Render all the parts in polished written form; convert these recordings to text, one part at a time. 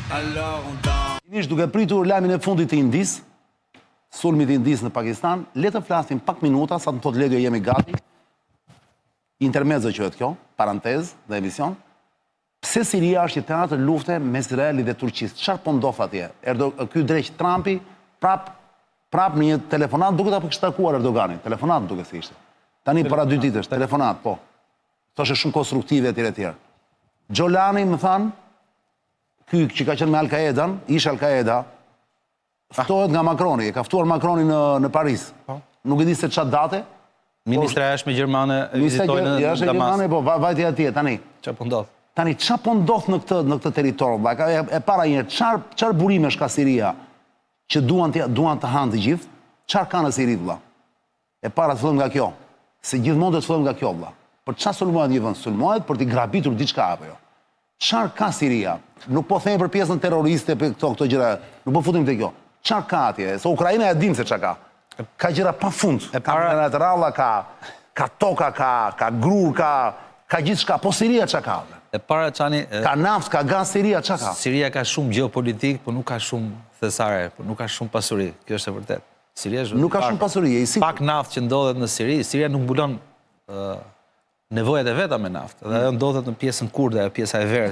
Duke pritur lajmin e fundit të Indis, sulmit të Indis në Pakistan, le të flasim pak minuta, sa të thot Ledio jemi gati, intermezzo quhet kjo, parantez dhe emision, pse Siria është një teatër lufte me Izraelit dhe Turqisë? Çfarë po ndodh atje? Ky dreq Trumpi prap në një telefonat duket apo kishte takuar Erdoganin, telefonat duket se ishte. Tani para 2 ditësh, telefonat, po. Thoshte shumë konstruktive etj etj. Xholani më than, ky që ka qenë me Al-Qaedan, ish Al-Qaeda, ftohet nga Macroni, e ka ftuar Macroni në Paris. Nuk e di se çfarë date. Ministra e jashtme gjermane vizitoi në Damas. Po vajti atje tani. Çfarë po ndodh? Tani çfarë po ndodh në këtë territor? E para një çfarë burimesh ka Siria që duan të hanë të gjithë? Çfarë ka në Siri vëlla? E para të fillojmë nga kjo. Se gjithmonë do të fillojmë nga kjo vëlla. Për çfarë sulmohet një vend? Sulmohet për të grabitur diçka apo jo? Çfarë ka Siria? Nuk po themi për pjesën terroriste për këto gjëra. Nuk po futim te kjo. Çfarë ka atje? Se Ukraina e dim se çka ka. Ka gjëra pafund. Ka minerale, ka toka, ka grur, ka gjithçka. Po Siria çka ka? E para çani ka naftë, ka gaz Siria çka ka? Siria ka shumë gjeopolitik, por nuk ka shumë thesare, por nuk ka shumë pasuri. Kjo është e vërtetë. Siria nuk ka shumë pasuri, e sigurt. Pak naftë që ndodhet në Siri, Siria nuk mbulon nevojat e veta me naftë. Dhe ajo ndodhet në pjesën kurde, pjesa e verë.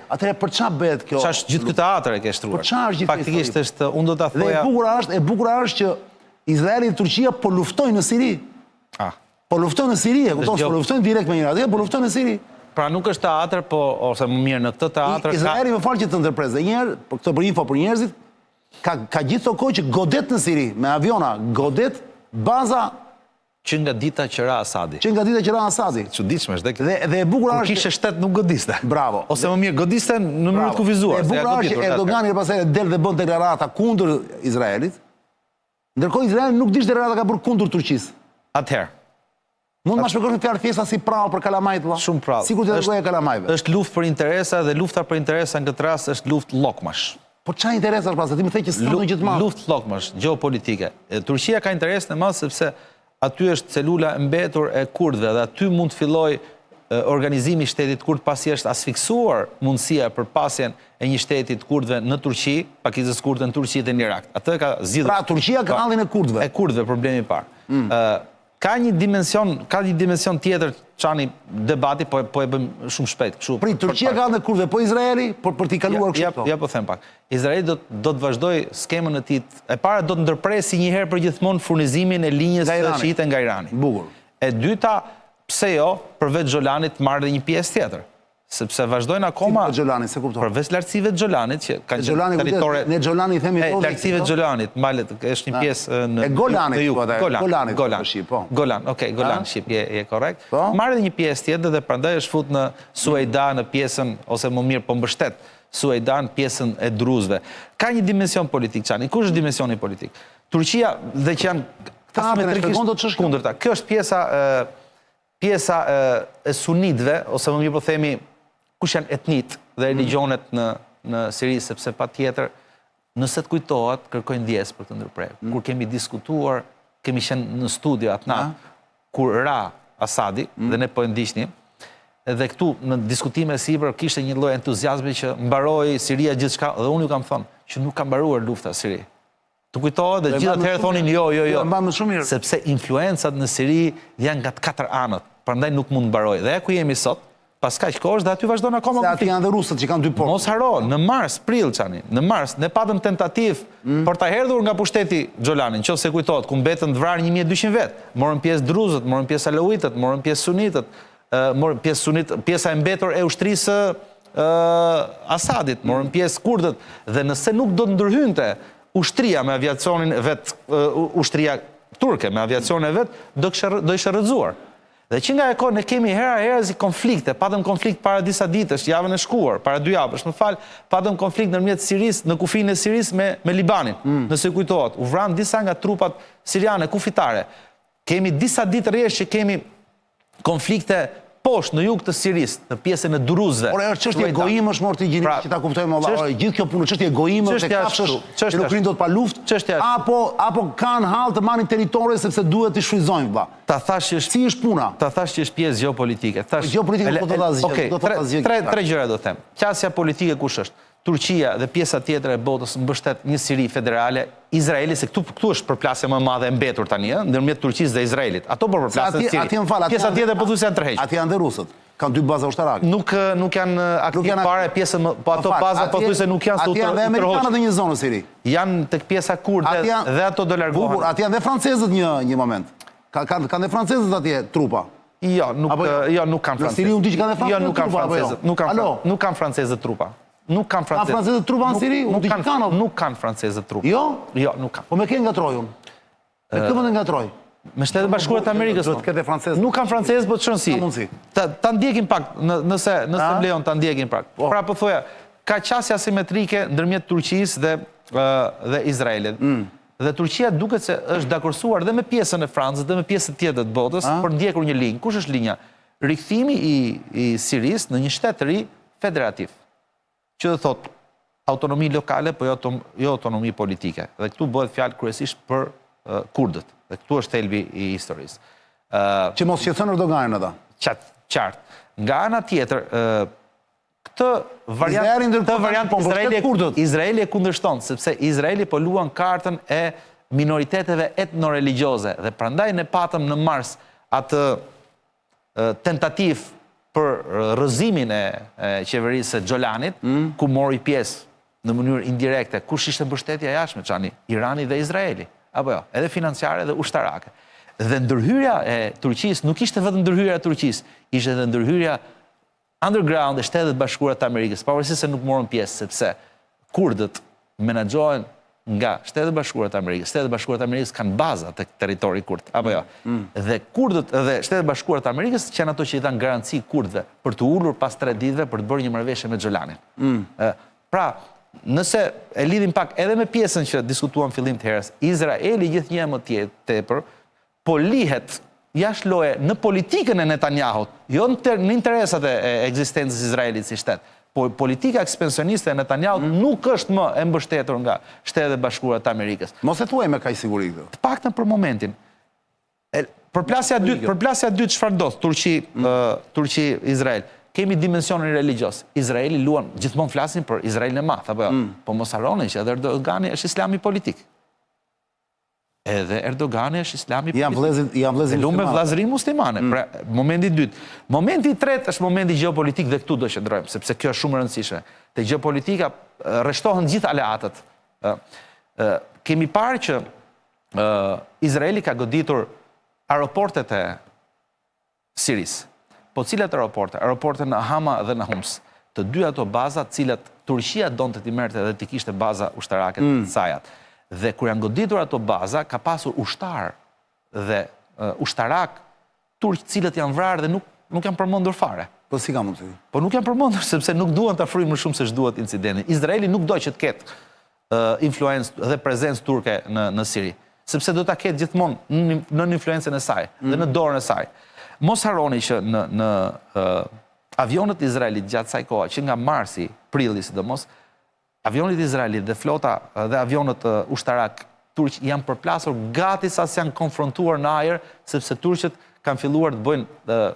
Atëherë për çfarë bëhet kjo? Çfarë është gjithë këtë teatër e ke shtruar? Për çfarë është gjithë? Faktikisht është, unë do ta thoja. Dhe e bukur është që Izraeli dhe Turqia po luftojnë në Siri. Po luftojnë në Siri, kupton? Po luftojnë direkt me njëra tjetrën, po luftojnë në Siri. Pra nuk është teatër, po ose më mirë në këtë teatër Izraeli më fal që të ndërpres. Dhe një herë, këtë për info për njerëzit, ka gjithë kohë që godet në Siri me aviona, godet baza që nga dita që ra Asadi. Çuditshme është kjo. Dhe e bukur është kishte shtet nuk godiste. Bravo. Ose më mirë godiste në mënyrë të kufizuar. E bukur është që Erdogani pastaj del dhe bën deklarata kundër Izraelit. Ndërkohë Izraeli nuk dish deklarata ka bërë kundër Turqisë. Atëherë. Mund ma shpjegosh fjalë thjeshta si prallë për kalamajt vëlla? Shumë prallë. Sikur të lloja kalamajve. Është luftë për interesa dhe lufta për interesa në këtë rast është luftë llokmash. Po çfarë interesa është pas? Ti më the që s'ka gjë të madhe. Luftë llokmash, gjeopolitike. Turqia ka interes në madh sepse aty është celula e mbetur e kurdëve dhe aty mund të fillojë organizimi i shtetit kurd pasi është asfiksuar mundësia për pasjen e një shteti të kurdëve në Turqi, pakizës kurde në Turqi dhe në Irak. Atë ka zgjidhur. Pra Turqia ka hallin e kurdëve. E kurdëve problemi i parë. Ka një dimension tjetër çani debati, po e bëjmë shumë shpejt. Pri Turqia ka hallin e kurdëve, po Izraeli për t'i kaluar kështu. Ja po them pak. Izraeli do të vazhdoj skemën e tij. E para do të ndërpresi një herë përgjithmonë furnizimin e linjës së shiite nga Irani. Bukur. E dyta, pse jo, përveç Xholanit marrë dhe një pjesë tjetër. Sepse vazhdojnë akoma përveç lartësive të Xholanit që kanë qenë territore. Ne Xholani themi lartësive të Xholanit, malet është një pjesë në Golanit. Golan, okay, Golan shqip, je korrekt. Marrë dhe një pjesë tjetër dhe prandaj është fut në Suejda në pjesën ose më mirë po mbështet Suejda në pjesën e druzëve. Ka një dimension politik çani. Kush është dimensioni politik? Turqia dhe që janë kundërta. Kjo është pjesa e sunitëve, ose më mirë po themi kush janë etnit dhe religionet në Siri, sepse patjetër nëse të kujtohet, kërkojnë ndjes për të ndërprerje. Kur kemi diskutuar, kemi qenë në studio atë natë, kur ra Asadi dhe ne po e ndiqnim, dhe këtu në diskutime sipër kishte një lloj entuziazmi që mbaroi Siria gjithçka dhe unë ju kam thënë që nuk ka mbaruar lufta Siri. Të kujtohet dhe gjithë atëherë thonin jo. Sepse influencat në Siri janë nga të 4 anët, prandaj nuk mund mbarojë. Dhe ku jemi sot, pas kaq kohësh dhe aty vazhdon akoma konflikti. Se aty janë dhe rusët që kanë 2 portë. Mos haro, në mars, prill çani, në mars ne patëm tentativë për ta hedhur nga pushteti Xholanin, nëse kujtohet, ku mbetën të vrarë 1200 vet. Morën pjesë druzët, morën pjesë alauitët, morën pjesë sunitët, morën pjesë sunit, pjesa e mbetur e ushtrisë Asadit, morën pjesë kurdët dhe nëse nuk do të ndërhynte ushtria me aviacionin vet, ushtria turke me aviacionin vet, do ishte rrëzuar. Dhe që nga e kohë ne kemi hera konflikte, patëm konflikt para disa ditësh, javën e shkuar, para 2 javësh, më fal, patëm konflikt ndërmjet Sirisë, në kufinë e Sirisë me Libanin. Nëse kujtohet, u vran disa nga trupat siriane kufitare. Kemi disa ditë rresht që kemi konflikte poshtë në jug të Sirisë, në pjesën e Duruzëve. Por është çështje egoizmi morti gjini që ta kuptojmë valla. Gjithë kjo punë çështje egoizmi tek kafshësh që nuk rinë dot pa luftë, apo kanë hall të marrin territorin sepse duhet të shfryzojnë valla. Ta thash që si është puna? Ta thash që është pjesë gjeopolitike. Gjeopolitike do të thotë asgjë. Tre gjëra do të them. Qasja politike kush është? Turqia dhe pjesa tjetër e botës mbështet një Siri federale, Izraeli, se këtu është përplasje më madhe e mbetur tani, ndërmjet Turqisë dhe Izraelit. Ato për përplasje Siri. Pjesa tjetër pothuajse janë tërhequr. Ati janë dhe rusët. Kanë 2 baza ushtarake. Nuk janë aktiv fare pjesën, po ato baza pothuajse nuk janë Ati janë dhe amerikanët në një zonë në Siri. Janë tek pjesa kurde dhe ato do largohen. Ati janë dhe francezët një moment. Kanë dhe francezët atje trupa. Jo, nuk kanë francezët. Në Siri unë di që kanë dhe francezët trupa. Nuk kanë francezët trupa. Nuk kanë francezët trupa në Siri? Nuk kanë francezët trupa. Jo? Jo, nuk kanë. Po me ke ngatroj unë? Me këtë më të ngatroj? Me Shtetet Bashkuara të Amerikës. Duhet këtë francezë. Nuk kanë francezë, po të shënë si. Ta ndjekin pak, nëse mlejon ta ndjekin pak. Pra po thoja, ka qasje asimetrike ndërmjet Turqisë dhe Izraelit. Dhe Turqia duket se është dakordsuar dhe me pjesën e Francës dhe me pjesën tjetër të botës për ndjekur një linjë. Kush është linja? Rikthimi i Sirisë në një shtet të ri federativ, që dhe thot autonomi lokale, po jo autonomi politike. Dhe këtu bëhet fjalë kryesisht për kurdët. Dhe këtu është thelbi i historisë. Që mos qetëson Erdoganin ata. Qartë. Nga ana tjetër, këtë variant Izraeli e kundërshton, sepse Izraeli po luan kartën e minoriteteve etno-religjioze dhe prandaj ne patëm në mars atë tentativ për rrëzimin e qeverisë së Xholanit, ku mori pjesë në mënyrë indirekte, kush ishte mbështetja e jashtme, çani, Irani dhe Izraeli, apo jo, edhe financiare dhe ushtarake. Dhe ndërhyrja e Turqisë nuk ishte vetëm ndërhyrja e Turqisë, ishte edhe ndërhyrja underground e Shtetet Bashkuara të Amerikës, pavarësisht se nuk morën pjesë, sepse kurdët menaxhohen nga Shtetet Bashkuara të Amerikës. Shtetet Bashkuara të Amerikës kanë baza tek territori kurd, apo jo. Dhe kurdët dhe Shtetet Bashkuara të Amerikës janë ato që i dhanë garanci kurdëve për të ulur pas 3 ditëve për të bërë një marrëveshje me Xholanin. Pra, nëse e lidhim pak edhe me pjesën që diskutuam fillim të herës, Izraeli gjithnjë më tepër po lihet jashtë loje në politikën e Netanyahut, jo në interesat e ekzistencës Izraelit si shtet. Po politika ekspansioniste e Netanyahut nuk është më e mbështetur nga Shtetet Bashkuara të Amerikës. Mos e thuaj me kaq siguri këtë. Të paktën për momentin. Përplasja dytë çfarë ndodh? Turqi Izrael. Kemi dimensionin religjioz. Izraeli luan, gjithmonë flasin për Izraelin e madh, apo jo? Po mos harroni që edhe Erdogani është islami politik. Edhe Erdogani është islami politik. Janë vëllezër lumë vllazëri muslimane. Pra, momenti i dytë. Momenti i tretë është momenti gjeopolitik dhe këtu do qëndrojmë, sepse kjo është shumë e rëndësishme. Te gjeopolitika rreshtohen gjithë aleatët. Kemi parë që Izraeli ka goditur aeroportet e Sirisë. Po cilat aeroporte? Aeroporte në Hama dhe në Homs. Të dy ato baza, cilat Turqia donte t'i merrte dhe t'i kishte baza ushtarake të sajat. Dhe kur janë goditur ato baza, ka pasur ushtar dhe ushtarak turq cilët janë vrarë dhe nuk janë përmendur fare. Po si ka mundësi? Po nuk janë përmendur sepse nuk duan ta frymën më shumë se ç'duhet incidentin. Izraeli nuk do që të ketë influencë dhe prezencë turke në Siri, sepse do ta ketë gjithmonë në influencën e saj dhe në dorën e saj. Mos harroni që në avionët Izraelit gjatë saj koha, që nga marsi, prilli sidomos, avionët Izraelit dhe flota dhe avionët ushtarak turq janë përplasur gati sa se janë konfrontuar në ajër, sepse turqët kanë filluar të bëjnë,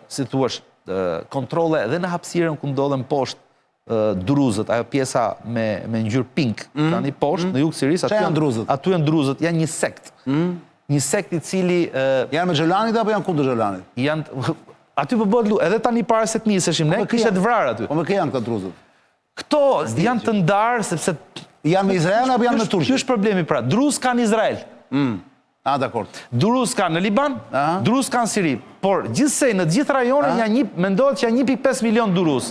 si thuash, kontrolle edhe në hapësirën ku ndodhen poshtë druzët, ajo pjesa me ngjyrë pink, tani poshtë në jug Siris, aty janë druzët, janë një sekt. Një sekt i cili... Janë me Xholanit apo janë kundër Xholanit? Aty po bëhet luajtë, edhe tani para se të niseshim ne, kishte të vrarë aty. Po me kë janë këta druzët? Këto janë të ndarë sepse... Janë me Izrael apo janë me Turqi? Ky është problemi pra, druz kanë Izrael. Dakord. Druz kanë në Liban, druz kanë Siri. Por gjithsej në të gjithë rajonin mendohet që janë 1.5 milion druz.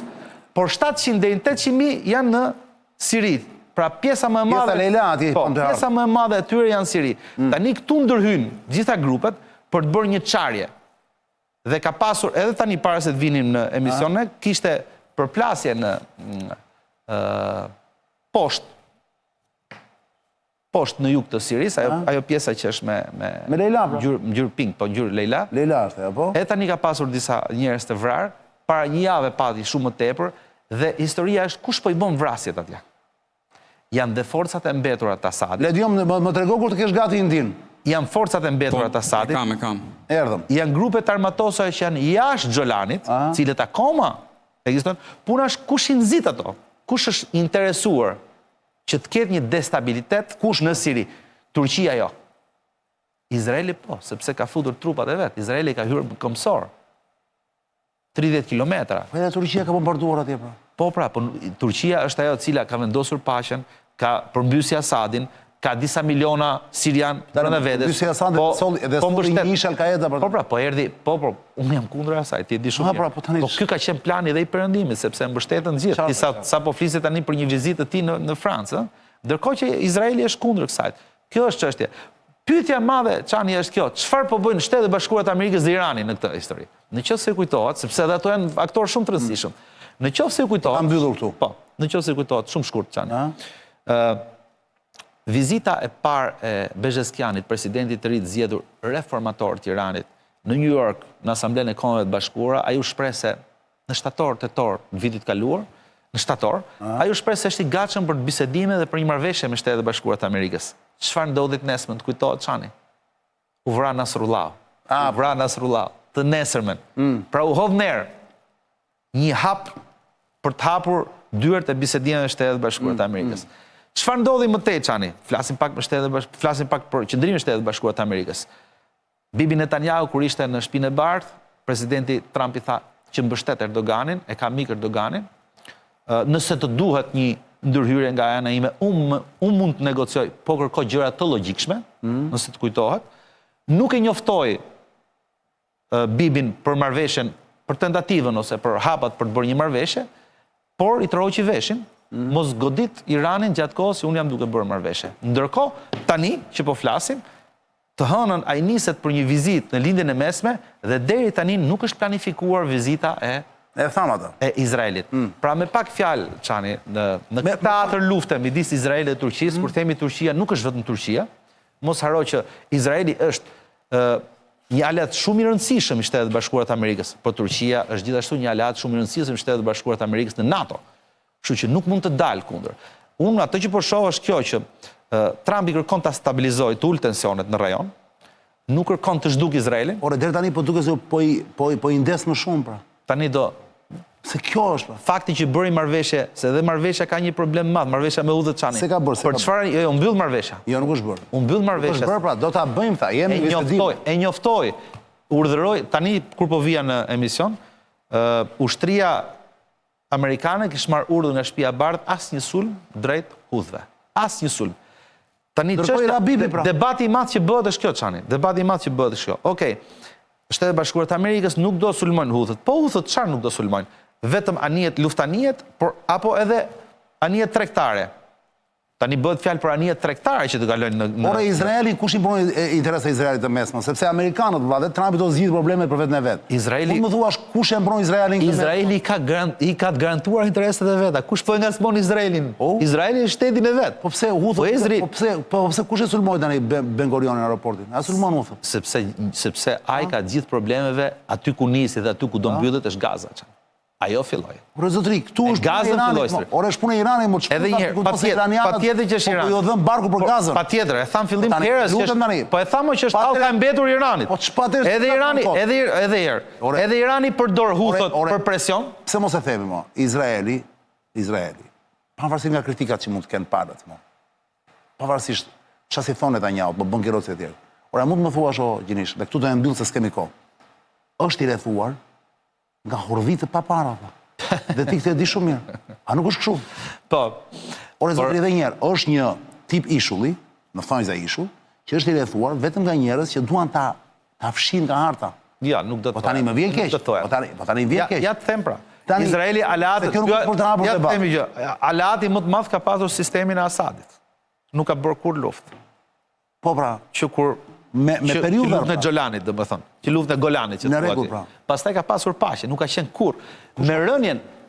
Por 700 deri 800.000 janë në Siri. Pra pjesa më e madhe e tyre janë Siri. Tani këtu ndërhyjnë gjitha grupet për të bërë një çarje. Dhe ka pasur edhe tani para se të vinim në emisione, kishte përplasje në poshtë në jug të Siris, ajo pjesa që është me ngjyrë pink, po ngjyrë Leila. Leila është, apo? Edhe tani ka pasur disa njerëz të vrarë, para një jave pati shumë më tepër, dhe historia është kush po i bën vrasjet atje. Janë dhe forcat e mbetura të Asadit. Lediom, më trego kur të kesh gati Indin. Janë forcat e mbetura të Asadit. E kam. Erdhëm. Janë grupet armatosore që janë jashtë Xholanit, cilët akoma ekzistojnë. Puna është kush i nxit ato? kush është interesuar që të ketë një destabilitet kush në Siri? Turqia jo. Izraeli po, sepse ka futur trupat e vetë. Izraeli ka hyrë kombësor. 30 kilometra. Po edhe Turqia ka bombarduar atje pra. Po pra, po Turqia është ajo cila ka vendosur paqen, ka përmbysë Asadin, ka disa miliona sirian brenda vetes. Përmbysë Asadin dhe solli një ish Al-Qaeda për. Po pra, po erdhi, unë jam kundër asaj, ti e di shumë mirë. Po ky ka qenë plani dhe i perëndimit, sepse mbështeten gjithë. Ti sa po fliset tani për një vizitë të tij në Francë, ndërkohë që Izraeli është kundër kësaj. Kjo është çështja. Pyetja madhe çani është kjo, çfarë po bëjnë Shtetet e Bashkuara të Amerikës dhe Irani në këtë histori? Nëse kujtohet, sepse edhe ato janë aktorë shumë të rëndësishëm. Nëse kujtohet, ka mbyllur këtu. Po, nëse kujtohet, shumë shkurt çani. Vizita e parë e Bezheskianit, presidentit të ri zgjedhur reformator të Iranit në New York, në Asamblenë e Kombeve të Bashkuara, ai u shpreh se në shtator-tetor të vitit kaluar, në shtator, ai u shpreh se është i gatshëm për të bisedime dhe për një marrëveshje me Shtetet e Bashkuara të Amerikës. Çfarë ndodhit nesër, të kujtohet çani? U vra Nasrullah. U vra Nasrullah të nesërmen. Pra u hodh ner një hap për të hapur dyert e bisedimeve me Shtetet e Bashkuara të Amerikës. Çfarë ndodhi më tej çani? Flasim pak për qendrimin e Shtetet e Bashkuara të Amerikës. Bibi Netanyahu kur ishte në Shtëpinë e Bardhë, presidenti Trump i tha që mbështet Erdoganin, e ka mik Erdoganin. Nëse të duhet një ndërhyrje nga ana ime, unë mund të negocioj, po kërkoj gjëra të logjikshme, nëse të kujtohet. Nuk e njoftoi Bibin për marrëveshjen, për tentativën ose për hapat për të bërë një marrëveshje, por i troqi veshin, mos godit Iranin gjatë kohës që unë jam duke bërë marrëveshje. Ndërkohë, tani që po flasim, të hënën ai niset për një vizitë në lindjen e mesme dhe deri tani nuk është planifikuar vizita e Izraelit. Pra me pak fjalë, çani, në këtë teatr lufte midis Izraelit dhe Turqisë, kur themi Turqia nuk është vetëm Turqia, mos haro që Izraeli është një aleat shumë i rëndësishëm i Shtetet e Bashkuara të Amerikës, por Turqia është gjithashtu një aleat shumë i rëndësishëm i Shtetet e Bashkuara të Amerikës në NATO. Kështu që nuk mund të dalë kundër. Unë atë që po shoh është kjo që Trump i kërkon ta stabilizojë, të ulë tensionet në rajon, nuk kërkon të zhduk Izraelin. Ore deri tani po duket se po i ndes më shumë pra. Tani do se kjo është. Fakti që bëri marrëveshje, se edhe marrëveshja ka një problem madh, marrëveshja me udhët çani. Se ka bërë. Për çfarë u mbyll marrëveshja? Jo, nuk është bërë. U mbyll marrëveshja. Nuk është bërë pra, do ta bëjmë tha, jemi e njoftoi, urdhëroi tani kur po vija në emision, ushtria amerikane kishte marrë urdhër nga Shtëpia e Bardhë asnjë sulm drejt hudhëve. Asnjë sulm. Tani ç'është debati i madh që bëhet është kjo çani. Debati i madh që bëhet është kjo. Okej. Shtetet e Bashkuara të Amerikës nuk do sulmojnë hudhët. Po hudhët çfarë nuk do sulmojnë? Vetëm anijet luftanijet, apo edhe anijet tregtare. Tani bëhet fjalë për anijet tregtare që të kalojnë në... Ore, Izraeli, kush i punon interesa e Izraelit të mesme? Sepse Amerikanët, dhe Trumpi do zgjidh problemet për vetën e vet. Izraeli... Mund më thuash kush e mbron Izraelin këtë? Izraeli i ka të garantuar interesat e veta. Kush po e ngacmon Izraelin? Izraeli është shtetin e vet. Po pse hudhët? Po pse kush e sulmoi tani Ben Gurioni në aeroportin? A sulmon hudhët? Sepse ai ka gjithë problemeve aty ku nisi dhe aty ku do mbyllet është Gaza. Ajo filloi. Ore zotri, këtu është Gazën filloi. Ore është punë e Iranit, më çfarë? Edhe një herë, patjetër që është Irani. Po jo dhën barku për Gazën. Patjetër, e tham fillim herës që është. Po e tham që është hallka e mbetur e Iranit. Po ç'patë? Edhe Irani, edhe Irani përdor hudhët për presion. Pse mos e themi më? Izraeli, pavarësisht nga kritikat që mund të kenë palët më. Pavarësisht çfarë si thonë Netanyahu, po bën kirocë e tjerë. Ora mund të më thuash o Gjinish, dhe këtu do e mbyll se s'kemi kohë. Është i rrethuar nga hordhitë pa para. Dhe ti këtë e di shumë mirë. A nuk është kështu? Po. Ore zotri edhe një herë, është një tip ishulli, në thonjza ishull, që është i rrethuar vetëm nga njerëz që duan ta fshin nga harta. Ja, nuk do të. Po tani më vjen keq. Po tani vjen keq. Ja të them pra. Izraeli aleati aleati më të madh ka pasur sistemin e Asadit. Nuk ka bërë kur luftë. Po pra, që kur me periudha luftën e Gjolanit, domethënë, që luftën e Golanit që thuat. Pastaj ka pasur paqe, nuk ka qenë kurrë.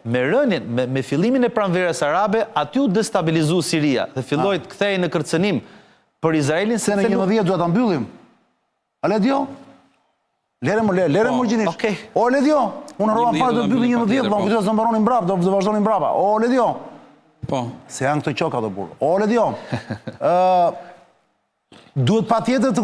Me fillimin e pranverës arabe, aty u destabilizu Siria dhe filloi të kthehej në kërcënim për Izraelin se në 11 duhet ta mbyllim. A le dio? Lere më Gjinish. O le dio? Unë harrova fare do të mbyllim 11, po kujtohet se mbaronin mbrapa, do vazhdonin mbrapa. O le dio? Po. Se janë këto qoka të burr. O le dio? Duhet patjetër të